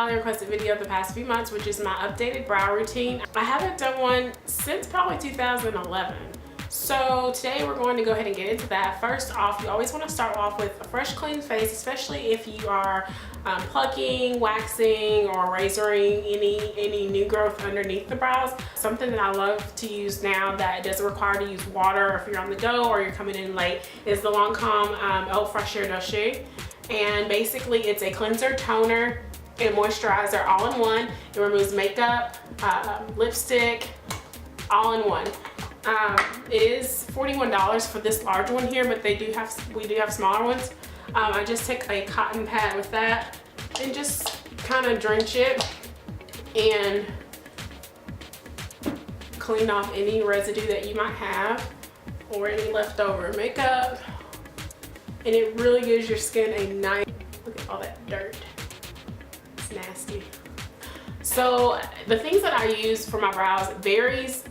highly requested video of the past few months, which is my updated brow routine. I haven't done one since probably 2011. So today we're going to go ahead and get into that. First off, you always want to start off with a fresh, clean face, especially if you are plucking, waxing, or razoring any new growth underneath the brows. Something that I love to use now that doesn't require to use water if you're on the go or you're coming in late is the LANCOME Eau Fraîcheur d'Aucher. And basically it's a cleanser, toner, and moisturizer all in one. It removes makeup, lipstick, all in one. It is $41 for this large one here, but we do have smaller ones. I just take a cotton pad with that and just kind of drench it and clean off any residue that you might have or any leftover makeup. And it really gives your skin a nice, look at all that dirt, it's nasty. So the things that I use for my brows varies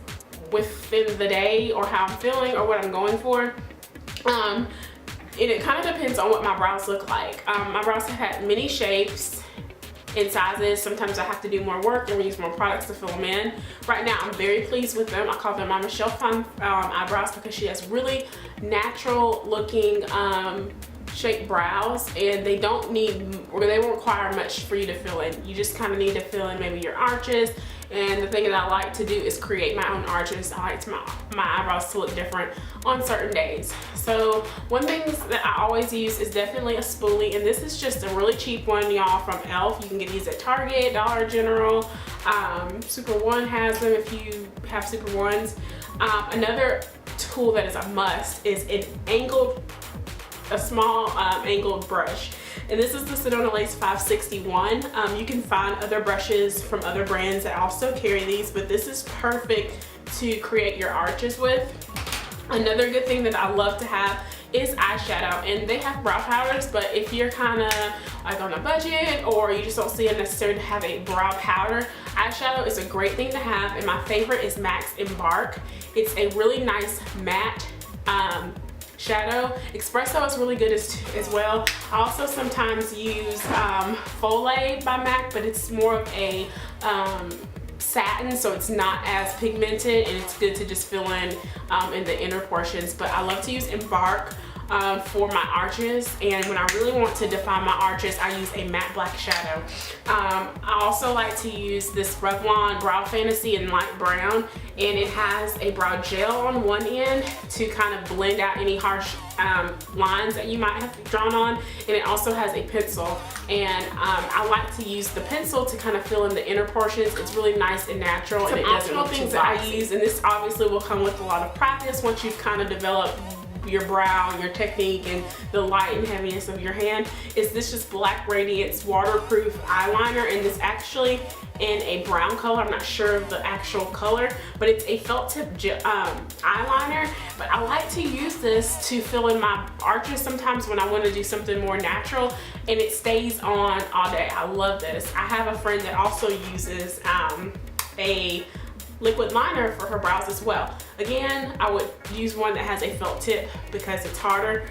within the day or how I'm feeling or what I'm going for. And it kind of depends on what my brows look like. My brows have had many shapes and sizes. Sometimes I have to do more work and use more products to fill them in. Right now I'm very pleased with them. I call them my STYLEHAUL eyebrows because she has really natural looking shaped brows, and they don't need, or they won't require much for you to fill in. You just kind of need to fill in maybe your arches. And the thing that I like to do is create my own arches. I like my eyebrows to look different on certain days. So one thing that I always use is definitely a spoolie, and this is just a really cheap one, y'all, from e.l.f. You can get these at Target, Dollar General. Super One has them if you have Super Ones. Another tool that is a must is a small angled brush. And this is the Sedona Lace 561. You can find other brushes from other brands that also carry these, but this is perfect to create your arches with. Another good thing that I love to have is eyeshadow, and they have brow powders, but if you're kind of like on a budget or you just don't see it necessary to have a brow powder, eyeshadow is a great thing to have, and my favorite is MAC's Embark. It's a really nice matte shadow. Espresso is really good as well. I also sometimes use Foley by MAC, but it's more of a satin, so it's not as pigmented, and it's good to just fill in the inner portions. But I love to use Embark for my arches, and when I really want to define my arches, I use a matte black shadow. I also like to use this Revlon Brow Fantasy in light brown, and it has a brow gel on one end to kind of blend out any harsh lines that you might have drawn on, and it also has a pencil, and I like to use the pencil to kind of fill in the inner portions. It's really nice and natural, and it doesn't look things that I use, and this obviously will come with a lot of practice once you've kind of developed your brow, your technique, and the light and heaviness of your hand. Is this just Black Radiance waterproof eyeliner, and it's actually in a brown color. I'm not sure of the actual color, but it's a felt tip eyeliner. But I like to use this to fill in my arches sometimes when I want to do something more natural, and it stays on all day. I love this. I have a friend that also uses a liquid liner for her brows as well. Again, I would use one that has a felt tip because it's harder.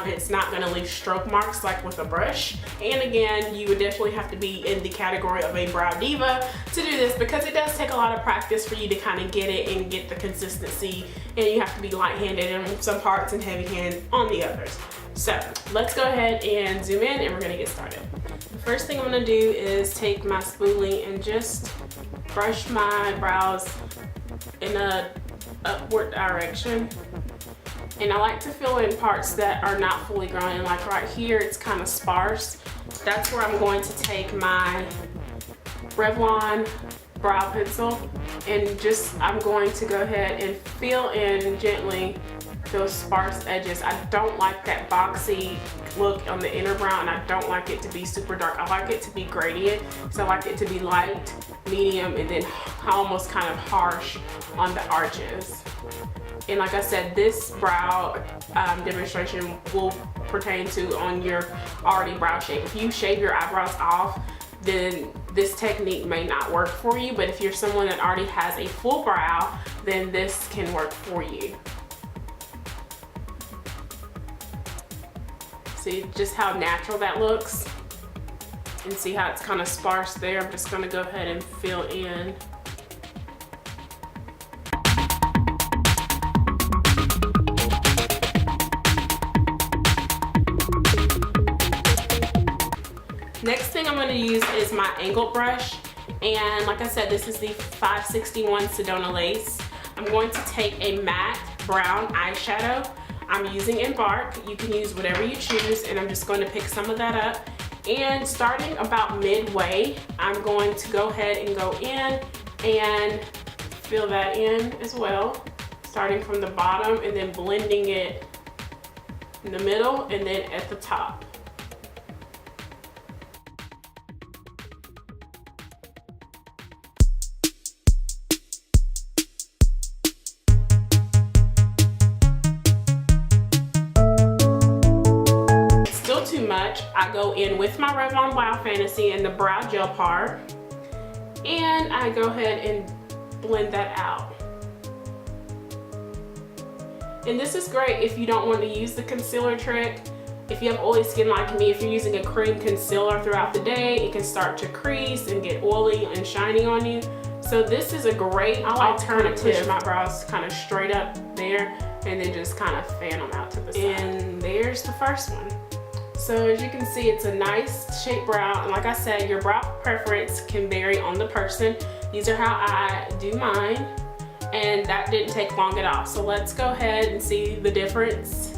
It's not going to leave stroke marks like with a brush. And again, you would definitely have to be in the category of a brow diva to do this, because it does take a lot of practice for you to kind of get it and get the consistency, and you have to be light-handed in some parts and heavy-handed on the others. So let's go ahead and zoom in, and we're going to get started. The first thing I'm going to do is take my spoolie and just brush my brows in a upward direction. And I like to fill in parts that are not fully grown, and like right here it's kind of sparse. That's where I'm going to take my Revlon brow pencil, and just I'm going to go ahead and fill in gently those sparse edges. I don't like that boxy look on the inner brow, and I don't like it to be super dark. I like it to be gradient, so I like it to be light, medium, and then almost kind of harsh on the arches. And like I said, this brow demonstration will pertain to on your already brow shape. If you shave your eyebrows off, then this technique may not work for you, but if you're someone that already has a full brow, then this can work for you. See just how natural that looks? And see how it's kind of sparse there? I'm just gonna go ahead and fill in. Next thing I'm gonna use is my angled brush. And like I said, this is the 561 Sedona Lace. I'm going to take a matte brown eyeshadow. I'm using Embark. You can use whatever you choose, and I'm just going to pick some of that up. And starting about midway, I'm going to go ahead and go in and fill that in as well. Starting from the bottom and then blending it in the middle and then at the top. Too much, I go in with my Revlon Wow Fantasy and the brow gel part, and I go ahead and blend that out. And this is great if you don't want to use the concealer trick. If you have oily skin like me, if you're using a cream concealer throughout the day, it can start to crease and get oily and shiny on you. So this is a great alternative. Push my brows kind of straight up there and then just kind of fan them out to the side. And there's the first one. So as you can see, it's a nice shaped brow, and like I said, your brow preference can vary on the person. These are how I do mine, and that didn't take long at all. So let's go ahead and see the difference.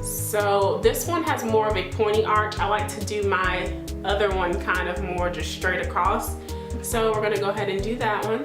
So this one has more of a pointy arch. I like to do my other one kind of more just straight across. So we're gonna go ahead and do that one.